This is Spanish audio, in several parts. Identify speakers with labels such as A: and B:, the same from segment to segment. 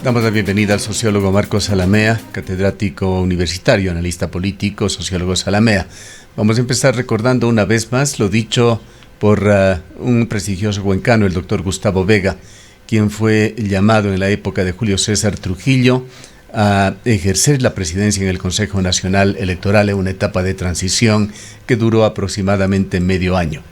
A: Damos la bienvenida al sociólogo Marcos Zalamea, catedrático universitario, analista político, sociólogo Zalamea. Vamos a empezar recordando una vez más lo dicho por un prestigioso cuencano, el doctor Gustavo Vega, quien fue llamado en la época de Julio César Trujillo a ejercer la presidencia en el Consejo Nacional Electoral en una etapa de transición que duró aproximadamente medio año.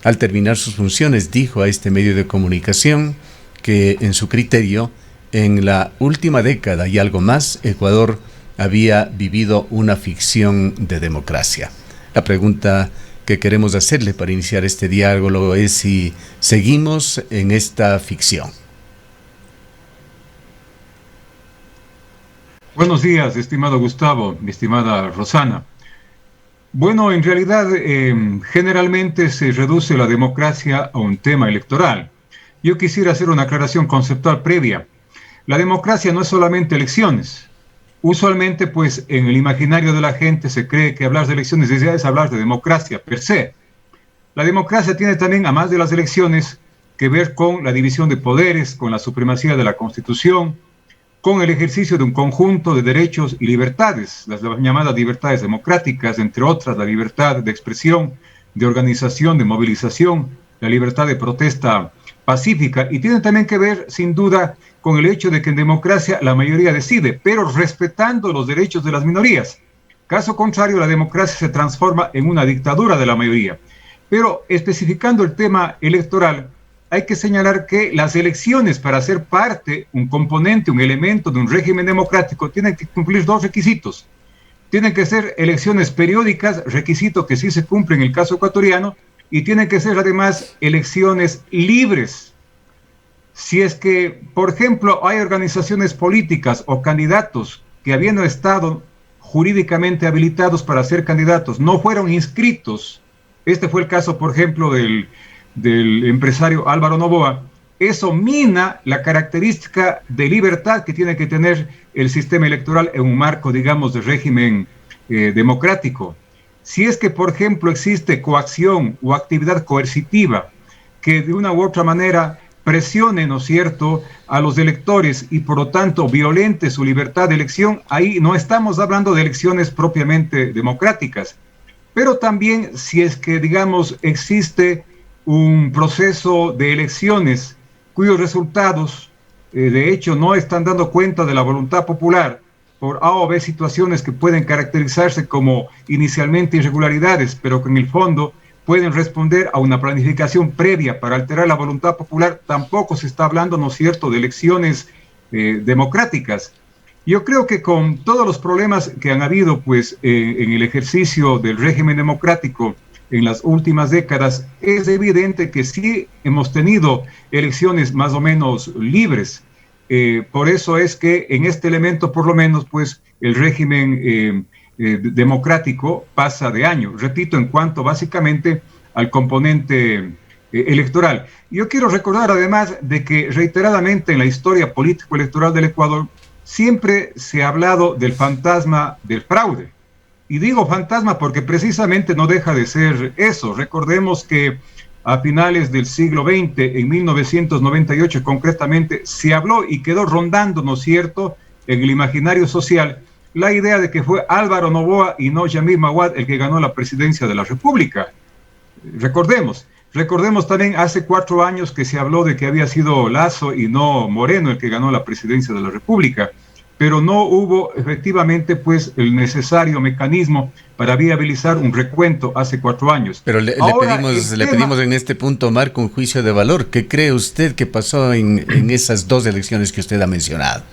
A: Al terminar sus funciones, dijo a este medio de comunicación que, en su criterio, en la última década y algo más, Ecuador había vivido una ficción de democracia. La pregunta que queremos hacerle para iniciar este diálogo es si seguimos en esta ficción.
B: Buenos días, estimado Gustavo, mi estimada Rosana. Bueno, en realidad, generalmente se reduce la democracia a un tema electoral. Yo quisiera hacer una aclaración conceptual previa. La democracia no es solamente elecciones. Usualmente, pues, en el imaginario de la gente se cree que hablar de elecciones es hablar de democracia per se. La democracia tiene también, además de las elecciones, que ver con la división de poderes, con la supremacía de la Constitución, con el ejercicio de un conjunto de derechos y libertades, las llamadas libertades democráticas, entre otras la libertad de expresión, de organización, de movilización, la libertad de protesta pacífica, y tienen también que ver, sin duda, con el hecho de que en democracia la mayoría decide, pero respetando los derechos de las minorías. Caso contrario, la democracia se transforma en una dictadura de la mayoría. Pero especificando el tema electoral, hay que señalar que las elecciones, para ser parte, un componente, un elemento de un régimen democrático, tienen que cumplir dos requisitos. Tienen que ser elecciones periódicas, requisito que sí se cumple en el caso ecuatoriano, y tienen que ser además elecciones libres. Si es que, por ejemplo, hay organizaciones políticas o candidatos que, habiendo estado jurídicamente habilitados para ser candidatos, no fueron inscritos, este fue el caso, por ejemplo, del empresario Álvaro Noboa, eso mina la característica de libertad que tiene que tener el sistema electoral en un marco, digamos, de régimen democrático. Si es que, por ejemplo, existe coacción o actividad coercitiva que de una u otra manera presione, ¿no es cierto?, a los electores y por lo tanto violente su libertad de elección, ahí no estamos hablando de elecciones propiamente democráticas. Pero también si es que, digamos, existe un proceso de elecciones cuyos resultados, de hecho, no están dando cuenta de la voluntad popular por A o B situaciones que pueden caracterizarse como inicialmente irregularidades, pero que en el fondo pueden responder a una planificación previa para alterar la voluntad popular, tampoco se está hablando, ¿no es cierto?, de elecciones democráticas. Yo creo que con todos los problemas que han habido, pues, en el ejercicio del régimen democrático en las últimas décadas, es evidente que sí hemos tenido elecciones más o menos libres. Por eso es que en este elemento, por lo menos, pues, el régimen democrático pasa de año. Repito, en cuanto básicamente al componente electoral. Yo quiero recordar además de que reiteradamente en la historia político-electoral del Ecuador siempre se ha hablado del fantasma del fraude. Y digo fantasma porque precisamente no deja de ser eso. Recordemos que a finales del siglo XX, en 1998 concretamente, se habló y quedó rondando, ¿no es cierto?, en el imaginario social, la idea de que fue Álvaro Noboa y no Yamil Maguad el que ganó la presidencia de la República. Recordemos también hace 4 años que se habló de que había sido Lasso y no Moreno el que ganó la presidencia de la República, pero no hubo efectivamente, pues, el necesario mecanismo para viabilizar un recuento hace 4 años.
A: Pero le pedimos en este punto, Marco, un juicio de valor. ¿Qué cree usted que pasó en esas 2 elecciones que usted ha mencionado?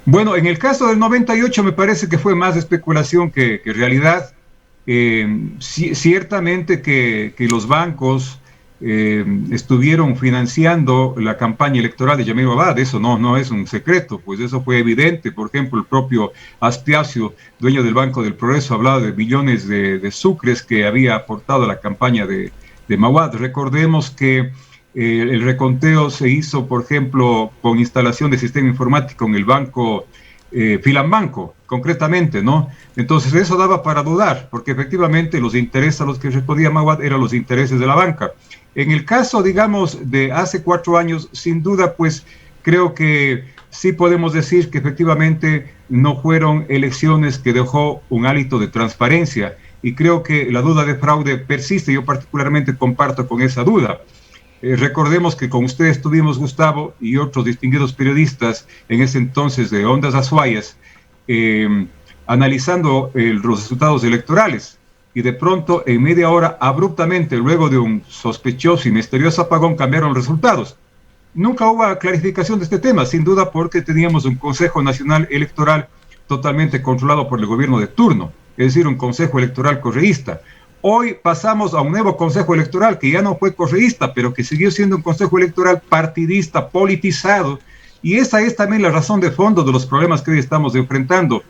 B: Bueno, en el caso del 98 me parece que fue más especulación que realidad. Ciertamente que los bancos estuvieron financiando la campaña electoral de Yamil Maguad, eso no es un secreto, pues eso fue evidente. Por ejemplo, el propio Aspiacio, dueño del Banco del Progreso, hablaba de millones de sucres que había aportado a la campaña de Maguad. Recordemos que el reconteo se hizo, por ejemplo, con instalación de sistema informático en el banco Filambanco, concretamente, ¿no? Entonces eso daba para dudar, porque efectivamente los intereses a los que respondía Maguad eran los intereses de la banca. En el caso, digamos, de hace 4 años, sin duda, pues, creo que sí podemos decir que efectivamente no fueron elecciones que dejó un hálito de transparencia, y creo que la duda de fraude persiste. Yo particularmente comparto con esa duda. Recordemos que con ustedes tuvimos, Gustavo, y otros distinguidos periodistas en ese entonces de Ondas Azuayas, analizando los resultados electorales, y de pronto en media hora, abruptamente, luego de un sospechoso y misterioso apagón, cambiaron los resultados. Nunca hubo clarificación de este tema, sin duda porque teníamos un Consejo Nacional Electoral totalmente controlado por el gobierno de turno, es decir, un Consejo Electoral correísta. Hoy pasamos a un nuevo Consejo Electoral que ya no fue correísta, pero que siguió siendo un Consejo Electoral partidista, politizado, y esa es también la razón de fondo de los problemas que hoy estamos enfrentando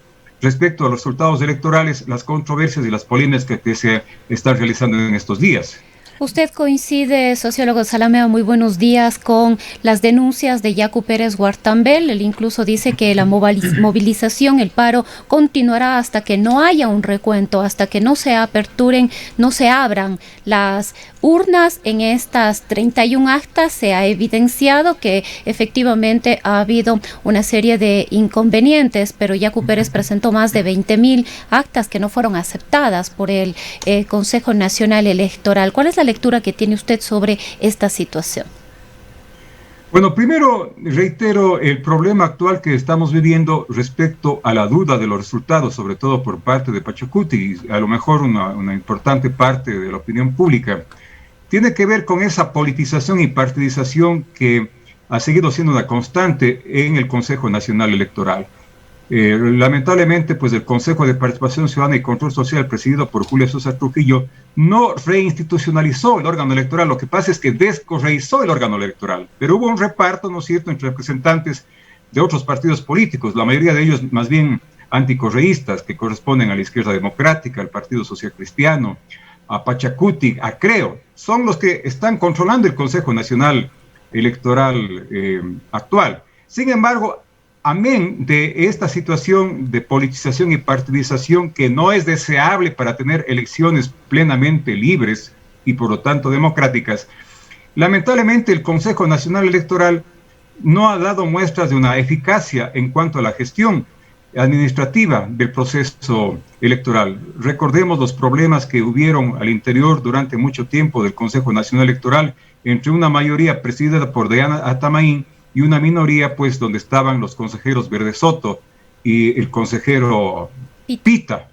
B: respecto a los resultados electorales, las controversias y las polémicas que se están realizando en estos días.
C: ¿Usted coincide, sociólogo Zalamea, muy buenos días, con las denuncias de Yacu Pérez Huartambel? Él incluso dice que la movilización, el paro, continuará hasta que no haya un recuento, hasta que no se aperturen, no se abran las urnas en estas 31 actas. Se ha evidenciado que efectivamente ha habido una serie de inconvenientes, pero Yacu Pérez presentó más de 20.000 actas que no fueron aceptadas por el Consejo Nacional Electoral. ¿Cuál es la lectura que tiene usted sobre esta situación?
B: Bueno, primero reitero el problema actual que estamos viviendo respecto a la duda de los resultados, sobre todo por parte de Pachacuti, y a lo mejor una importante parte de la opinión pública. Tiene que ver con esa politización y partidización que ha seguido siendo una constante en el Consejo Nacional Electoral. Lamentablemente, pues el Consejo de Participación Ciudadana y Control Social, presidido por Julio Sosa Trujillo, no reinstitucionalizó el órgano electoral. Lo que pasa es que descorreizó el órgano electoral, pero hubo un reparto, ¿no es cierto?, entre representantes de otros partidos políticos, la mayoría de ellos más bien anticorreístas, que corresponden a la izquierda democrática, al Partido Social Cristiano, a Pachacuti, a Creo. Son los que están controlando el Consejo Nacional Electoral actual. Sin embargo, amén de esta situación de politización y partidización que no es deseable para tener elecciones plenamente libres y por lo tanto democráticas, lamentablemente el Consejo Nacional Electoral no ha dado muestras de una eficacia en cuanto a la gestión administrativa del proceso electoral. Recordemos los problemas que hubieron al interior durante mucho tiempo del Consejo Nacional Electoral, entre una mayoría presidida por Diana Atamaín y una minoría, pues, donde estaban los consejeros Verde Soto y el consejero Pita.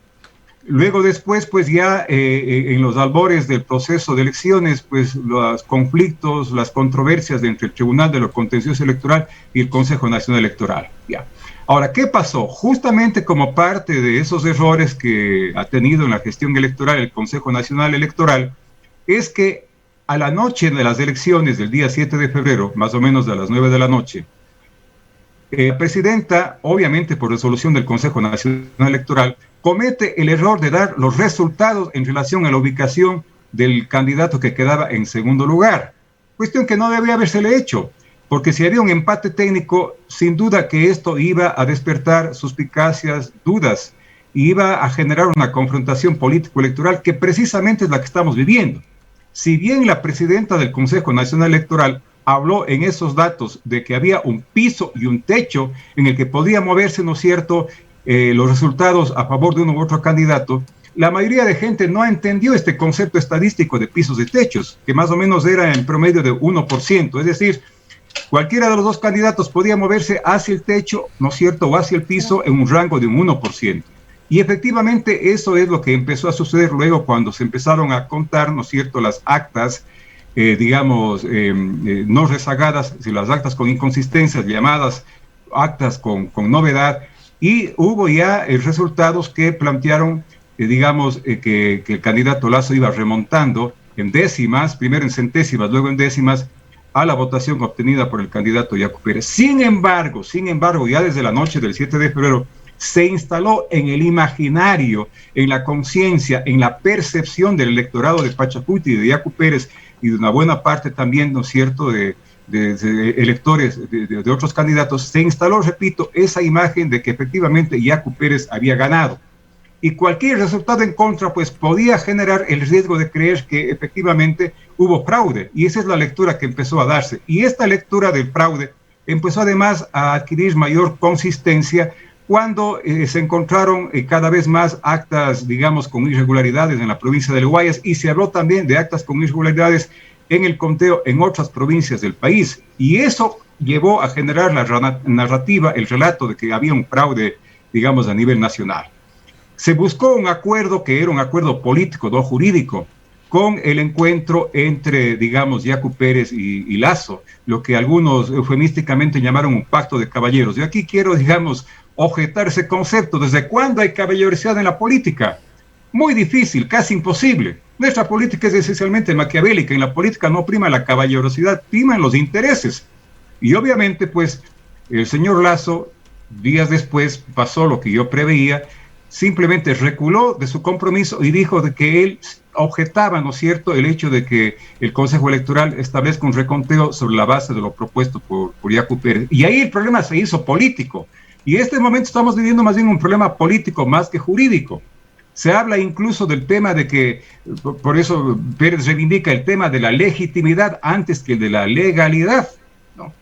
B: Luego después, pues ya en los albores del proceso de elecciones, pues los conflictos, las controversias entre el Tribunal de lo Contencioso Electoral y el Consejo Nacional Electoral. Ya. Ahora, ¿qué pasó? Justamente como parte de esos errores que ha tenido en la gestión electoral el Consejo Nacional Electoral, es que a la noche de las elecciones del día 7 de febrero, más o menos a las 9 de la noche, la presidenta, obviamente por resolución del Consejo Nacional Electoral, comete el error de dar los resultados en relación a la ubicación del candidato que quedaba en segundo lugar. Cuestión que no debía habérsele hecho, porque si había un empate técnico, sin duda que esto iba a despertar suspicacias, dudas, y iba a generar una confrontación político-electoral que precisamente es la que estamos viviendo. Si bien la presidenta del Consejo Nacional Electoral habló en esos datos de que había un piso y un techo en el que podía moverse, ¿no es cierto?, los resultados a favor de uno u otro candidato, la mayoría de gente no entendió este concepto estadístico de pisos y techos, que más o menos era en promedio de 1%, es decir, cualquiera de los dos candidatos podía moverse hacia el techo, ¿no es cierto?, o hacia el piso en un rango de un 1%. Y efectivamente eso es lo que empezó a suceder luego cuando se empezaron a contar, ¿no es cierto?, las actas, no rezagadas, sino las actas con inconsistencias, llamadas actas con novedad, y hubo ya resultados que plantearon, que el candidato Lasso iba remontando en décimas, primero en centésimas, luego en décimas, a la votación obtenida por el candidato Yacu Pérez. Sin embargo, ya desde la noche del 7 de febrero, se instaló en el imaginario, en la conciencia, en la percepción del electorado de Pachacuti y de Yacu Pérez y de una buena parte también, ¿no es cierto?, de electores de otros candidatos, se instaló, repito, esa imagen de que efectivamente Yacu Pérez había ganado. Y cualquier resultado en contra, pues, podía generar el riesgo de creer que efectivamente hubo fraude. Y esa es la lectura que empezó a darse. Y esta lectura del fraude empezó además a adquirir mayor consistencia cuando se encontraron cada vez más actas, digamos, con irregularidades en la provincia del Guayas, y se habló también de actas con irregularidades en el conteo en otras provincias del país. Y eso llevó a generar la narrativa, el relato de que había un fraude, digamos, a nivel nacional. Se buscó un acuerdo que era un acuerdo político, no jurídico, con el encuentro entre, digamos, Yacu Pérez y Lasso, lo que algunos eufemísticamente llamaron un pacto de caballeros. Yo aquí quiero, digamos, objetar ese concepto. ¿Desde cuándo hay caballerosidad en la política? Muy difícil, casi imposible. Nuestra política es esencialmente maquiavélica. En la política no prima la caballerosidad, priman los intereses. Y obviamente, pues, el señor Lasso, días después, pasó lo que yo preveía, simplemente reculó de su compromiso y dijo de que él objetaba, ¿no es cierto?, el hecho de que el Consejo Electoral establezca un reconteo sobre la base de lo propuesto por Yacu Pérez. Y ahí el problema se hizo político. Y en este momento estamos viviendo más bien un problema político más que jurídico. Se habla incluso del tema de que, por eso Pérez reivindica el tema de la legitimidad antes que el de la legalidad, ¿no?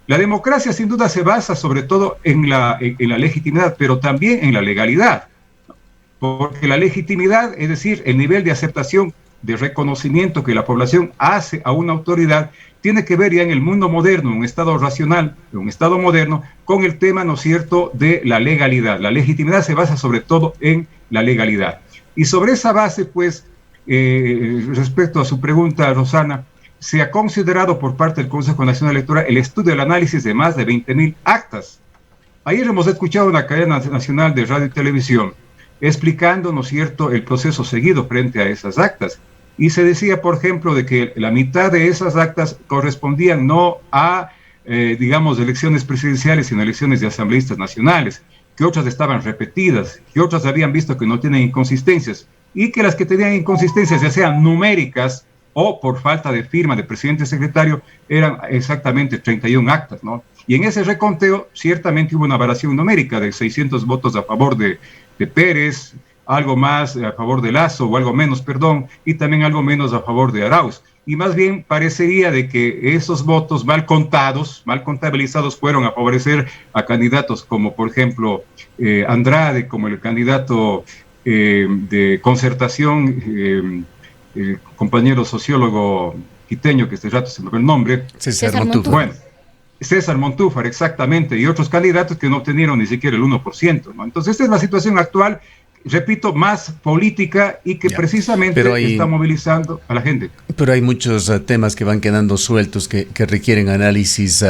B: La democracia sin duda se basa sobre todo en la legitimidad, pero también en la legalidad. Porque la legitimidad, es decir, el nivel de aceptación, de reconocimiento que la población hace a una autoridad, tiene que ver ya en el mundo moderno, en un estado racional, en un estado moderno, con el tema, ¿no es cierto?, de la legalidad. La legitimidad se basa sobre todo en la legalidad. Y sobre esa base, pues, respecto a su pregunta, Rosana, se ha considerado por parte del Consejo Nacional Electoral el estudio del análisis de más de 20.000 actas. Ayer hemos escuchado una cadena nacional de radio y televisión explicando, ¿no es cierto?, el proceso seguido frente a esas actas. Y se decía, por ejemplo, de que la mitad de esas actas correspondían no a, digamos, elecciones presidenciales, sino elecciones de asambleístas nacionales, que otras estaban repetidas, que otras habían visto que no tienen inconsistencias, y que las que tenían inconsistencias, ya sean numéricas o por falta de firma de presidente y secretario, eran exactamente 31 actas, ¿no? Y en ese reconteo, ciertamente hubo una variación numérica de 600 votos a favor de Pérez, algo más a favor de Lasso, o algo menos, perdón, y también algo menos a favor de Arauz. Y más bien parecería de que esos votos mal contados, mal contabilizados, fueron a favorecer a candidatos como, por ejemplo, Andrade, como el candidato de Concertación, el compañero sociólogo quiteño, que este rato se me fue el nombre.
C: César Montúfar.
B: Bueno, César Montúfar, exactamente, y otros candidatos que no obtenieron ni siquiera el 1%, ¿no? Entonces, esta es la situación actual, repito, más política y que precisamente está movilizando a la gente.
A: Pero hay muchos temas que van quedando sueltos que requieren análisis.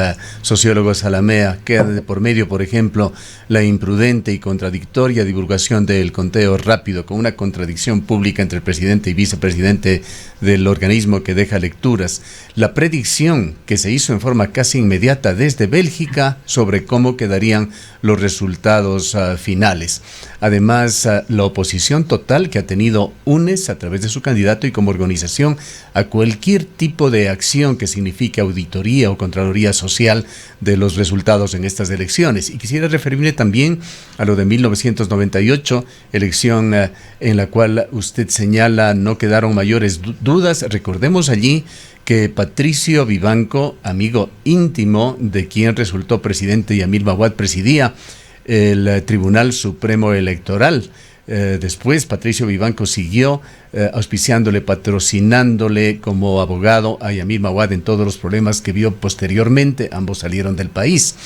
A: Sociólogos Zalamea, queda de por medio, por ejemplo, la imprudente y contradictoria divulgación del conteo rápido, con una contradicción pública entre el presidente y vicepresidente del organismo que deja lecturas. La predicción que se hizo en forma casi inmediata desde Bélgica sobre cómo quedarían los resultados finales. Además, la oposición total que ha tenido UNES a través de su candidato y como organización a cualquier tipo de acción que signifique auditoría o contraloría social de los resultados en estas elecciones. Y quisiera referirme también a lo de 1998, elección en la cual usted señala no quedaron mayores dudas. Recordemos allí que Patricio Vivanco, amigo íntimo de quien resultó presidente, Yamil Mahuad, presidía el Tribunal Supremo Electoral. Después Patricio Vivanco siguió auspiciándole, patrocinándole como abogado a Yamil Mahuad en todos los problemas que vio posteriormente. Ambos salieron del país.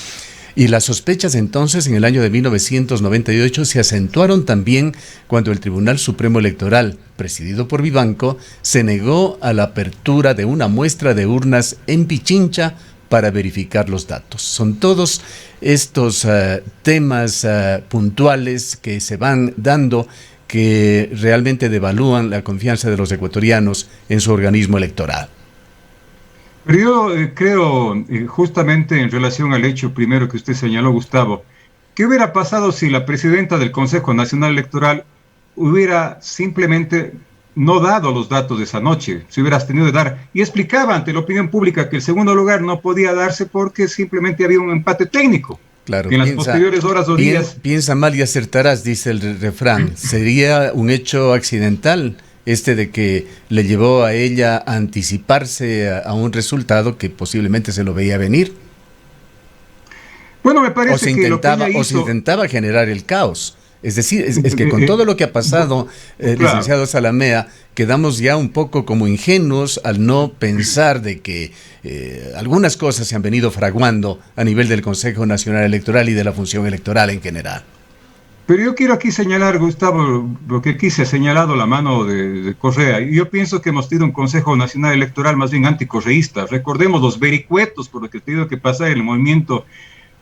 A: Y las sospechas entonces en el año de 1998 se acentuaron también cuando el Tribunal Supremo Electoral, presidido por Vivanco, se negó a la apertura de una muestra de urnas en Pichincha para verificar los datos. Son todos estos temas puntuales que se van dando que realmente devalúan la confianza de los ecuatorianos en su organismo electoral.
B: Pero yo creo, justamente en relación al hecho primero que usted señaló, Gustavo, ¿qué hubiera pasado si la presidenta del Consejo Nacional Electoral hubiera simplemente no dado los datos de esa noche, se hubiera tenido de dar, y explicaba ante la opinión pública que el segundo lugar no podía darse porque simplemente había un empate técnico?
A: Claro,
B: que en las posteriores horas o días...
A: Piensa mal y acertarás, dice el refrán. ¿Sería un hecho accidental de que le llevó a ella a anticiparse a un resultado que posiblemente se lo veía venir?
B: Bueno, me parece que lo que ella hizo...
A: O se intentaba generar el caos. Es decir, es que con todo lo que ha pasado,
B: claro,
A: licenciado Zalamea, quedamos ya un poco como ingenuos al no pensar de que algunas cosas se han venido fraguando a nivel del Consejo Nacional Electoral y de la función electoral en general.
B: Pero yo quiero aquí señalar, Gustavo, lo que aquí se ha señalado la mano de Correa. Yo pienso que hemos tenido un Consejo Nacional Electoral más bien anticorreísta. Recordemos los vericuetos por lo que ha tenido que pasar en el movimiento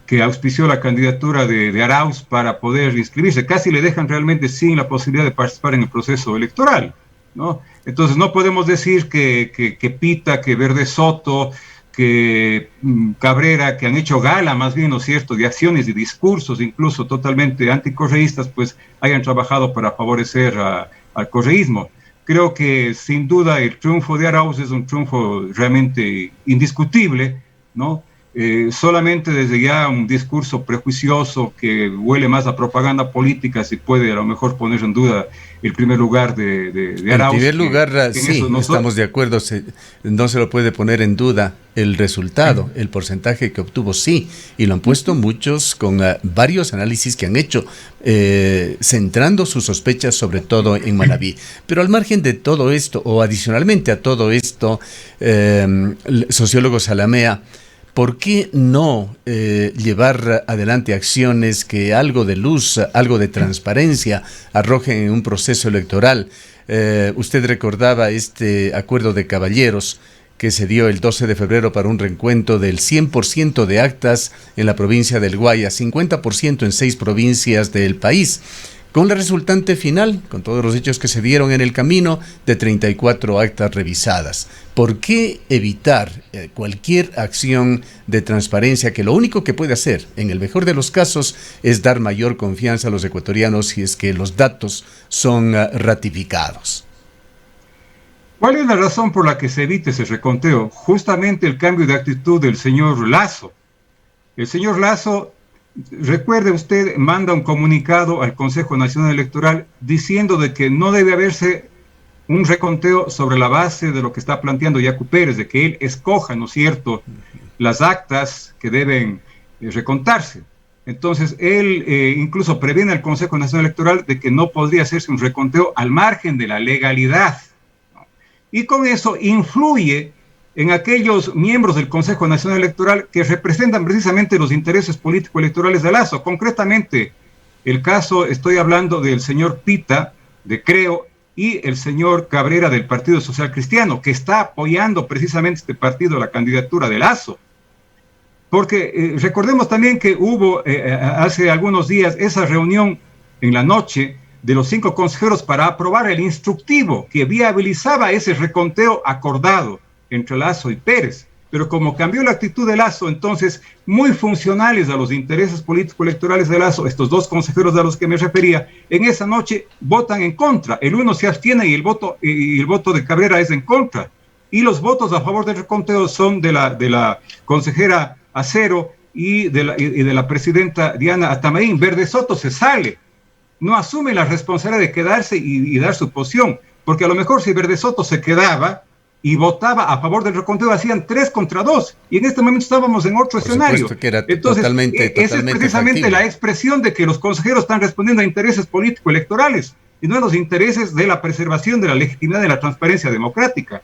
B: que auspició la candidatura de Arauz para poder inscribirse. Casi le dejan realmente sin la posibilidad de participar en el proceso electoral, ¿no? Entonces no podemos decir que Pita, que Verde Soto, que Cabrera, que han hecho gala más bien, ¿no es cierto?, de acciones y discursos incluso totalmente anticorreístas, pues hayan trabajado para favorecer al correísmo. Creo que sin duda el triunfo de Arauz es un triunfo realmente indiscutible, ¿no? Solamente desde ya un discurso prejuicioso que huele más a propaganda política si puede a lo mejor poner en duda el primer lugar de Arauz.
A: En primer lugar, sí, estamos de acuerdo, no se lo puede poner en duda el resultado, el porcentaje que obtuvo, sí, y lo han puesto muchos con varios análisis que han hecho, centrando sus sospechas sobre todo en Manabí. Pero al margen de todo esto, o adicionalmente a todo esto, el sociólogo Zalamea, ¿por qué no llevar adelante acciones que algo de luz, algo de transparencia arrojen en un proceso electoral? Usted recordaba este acuerdo de caballeros que se dio el 12 de febrero para un recuento del 100% de actas en la provincia del Guayas, 50% en 6 provincias del país, con la resultante final, con todos los hechos que se dieron en el camino, de 34 actas revisadas. ¿Por qué evitar cualquier acción de transparencia que lo único que puede hacer, en el mejor de los casos, es dar mayor confianza a los ecuatorianos si es que los datos son ratificados?
B: ¿Cuál es la razón por la que se evite ese reconteo? Justamente el cambio de actitud del señor Lasso. El señor Lasso, recuerde usted, manda un comunicado al Consejo Nacional Electoral diciendo de que no debe haberse un reconteo sobre la base de lo que está planteando Yacu Pérez, de que él escoja, ¿no es cierto?, las actas que deben recontarse. Entonces, él incluso previene al Consejo Nacional Electoral de que no podría hacerse un reconteo al margen de la legalidad, ¿no? Y con eso influye en aquellos miembros del Consejo Nacional Electoral que representan precisamente los intereses político-electorales de Lasso. Concretamente, el caso, estoy hablando del señor Pita, de Creo, y el señor Cabrera del Partido Social Cristiano, que está apoyando precisamente este partido, la candidatura de Lasso. Porque recordemos también que hubo hace algunos días esa reunión en la noche de los 5 consejeros para aprobar el instructivo que viabilizaba ese reconteo acordado entre Lasso y Pérez. Pero como cambió la actitud de Lasso, entonces, muy funcionales a los intereses político-electorales de Lasso, estos 2 consejeros a los que me refería, en esa noche votan en contra. El uno se abstiene y el voto de Cabrera es en contra. Y los votos a favor del reconteo son de la consejera Acero y de la presidenta Diana Atamaín. Verde Soto se sale, no asume la responsabilidad de quedarse y dar su posición, porque a lo mejor si Verde Soto se quedaba y votaba a favor del reconteo, hacían 3 contra 2, y en este momento estábamos en otro escenario.
A: Que era
B: entonces,
A: totalmente
B: esa es precisamente factible. La expresión de que los consejeros están respondiendo a intereses político-electorales, y no a los intereses de la preservación de la legitimidad de la transparencia democrática.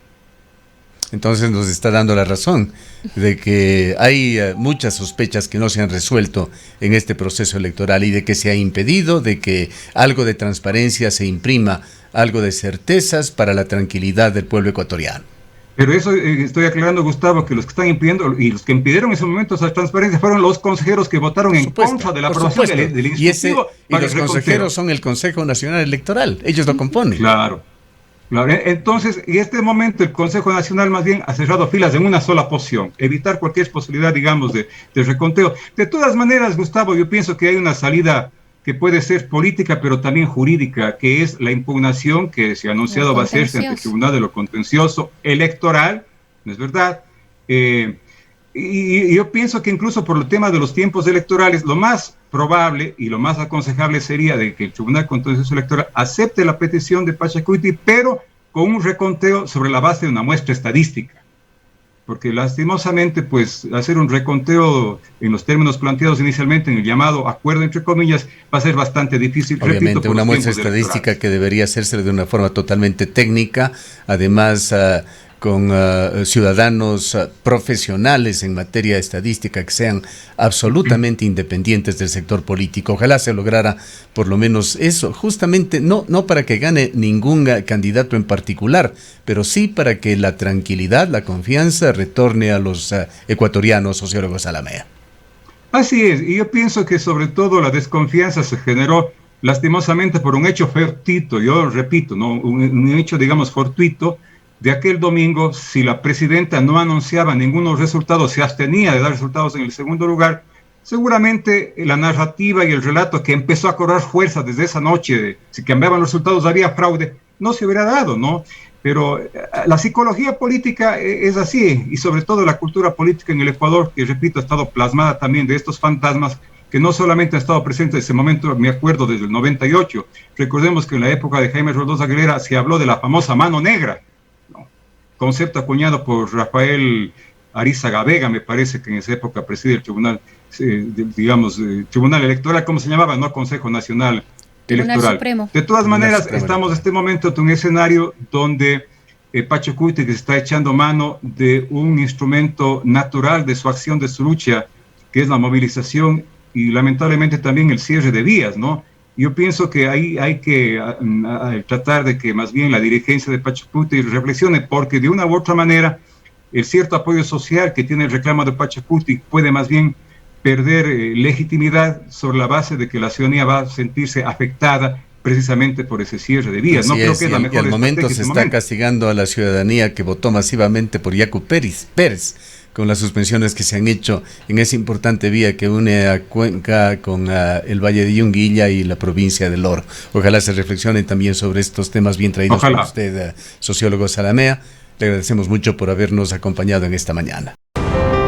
A: Entonces nos está dando la razón de que hay muchas sospechas que no se han resuelto en este proceso electoral y de que se ha impedido de que algo de transparencia se imprima, algo de certezas para la tranquilidad del pueblo ecuatoriano.
B: Pero eso estoy aclarando, Gustavo, que los que están impidiendo y los que impidieron en ese momento esa transparencia fueron los consejeros que votaron en contra de la aprobación del instructivo.
A: Y los consejeros son el Consejo Nacional Electoral, ellos lo componen.
B: Claro. Entonces, en este momento el Consejo Nacional más bien ha cerrado filas en una sola posición, evitar cualquier posibilidad, digamos, de reconteo. De todas maneras, Gustavo, yo pienso que hay una salida que puede ser política, pero también jurídica, que es la impugnación que se ha anunciado va a hacerse ante el Tribunal de lo Contencioso Electoral, ¿no es verdad? Y yo pienso que incluso por el tema de los tiempos electorales, lo más probable y lo más aconsejable sería de que el Tribunal Contencioso Electoral acepte la petición de Pachacuti, pero con un reconteo sobre la base de una muestra estadística. porque lastimosamente, pues, hacer un reconteo en los términos planteados inicialmente en el llamado acuerdo, entre comillas, va a ser bastante difícil.
A: Obviamente,
B: repito,
A: una muestra estadística que debería hacerse de una forma totalmente técnica, además con ciudadanos profesionales en materia estadística que sean absolutamente independientes del sector político. Ojalá se lograra por lo menos eso, justamente no para que gane ningún candidato en particular, pero sí para que la tranquilidad, la confianza retorne a los ecuatorianos, sociólogo Zalamea.
B: Así es, y yo pienso que sobre todo la desconfianza se generó lastimosamente por un hecho fortuito, yo repito, ¿no? un hecho, digamos, fortuito, de aquel domingo. Si la presidenta no anunciaba ningunos resultados, se abstenía de dar resultados en el segundo lugar, seguramente la narrativa y el relato que empezó a cobrar fuerza desde esa noche, si cambiaban los resultados había fraude, no se hubiera dado, ¿no? Pero la psicología política es así, y sobre todo la cultura política en el Ecuador, que repito, ha estado plasmada también de estos fantasmas que no solamente han estado presentes en ese momento, me acuerdo, desde el 98. Recordemos que en la época de Jaime Rodós Aguilera se habló de la famosa mano negra, concepto acuñado por Rafael Arizaga Vega, me parece que en esa época preside el tribunal, tribunal electoral, ¿cómo se llamaba? No, Consejo Nacional Electoral.
C: Supremo.
B: De todas maneras, estamos en este momento en un escenario donde Pachacuti se está echando mano de un instrumento natural de su acción, de su lucha, que es la movilización y lamentablemente también el cierre de vías, ¿no? Yo pienso que ahí hay que tratar de que más bien la dirigencia de Pachacuti reflexione, porque de una u otra manera el cierto apoyo social que tiene el reclamo de Pachacuti puede más bien perder legitimidad sobre la base de que la ciudadanía va a sentirse afectada precisamente por ese cierre de vías. No creo que es la mejor estrategia.
A: Al momento se está castigando a la ciudadanía que votó masivamente por Yacu Pérez, con las suspensiones que se han hecho en esa importante vía que une a Cuenca con el Valle de Yunguilla y la provincia del Oro. Ojalá se reflexionen también sobre estos temas bien traídos por usted, sociólogo Zalamea. Le agradecemos mucho por habernos acompañado en esta mañana.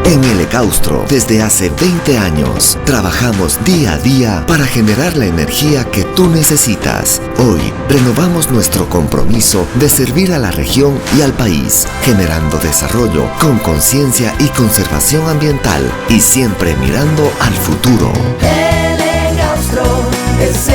D: En el Ecaustro, desde hace 20 años, trabajamos día a día para generar la energía que tú necesitas. Hoy, renovamos nuestro compromiso de servir a la región y al país, generando desarrollo con conciencia y conservación ambiental y siempre mirando al futuro.
E: El Ecaustro es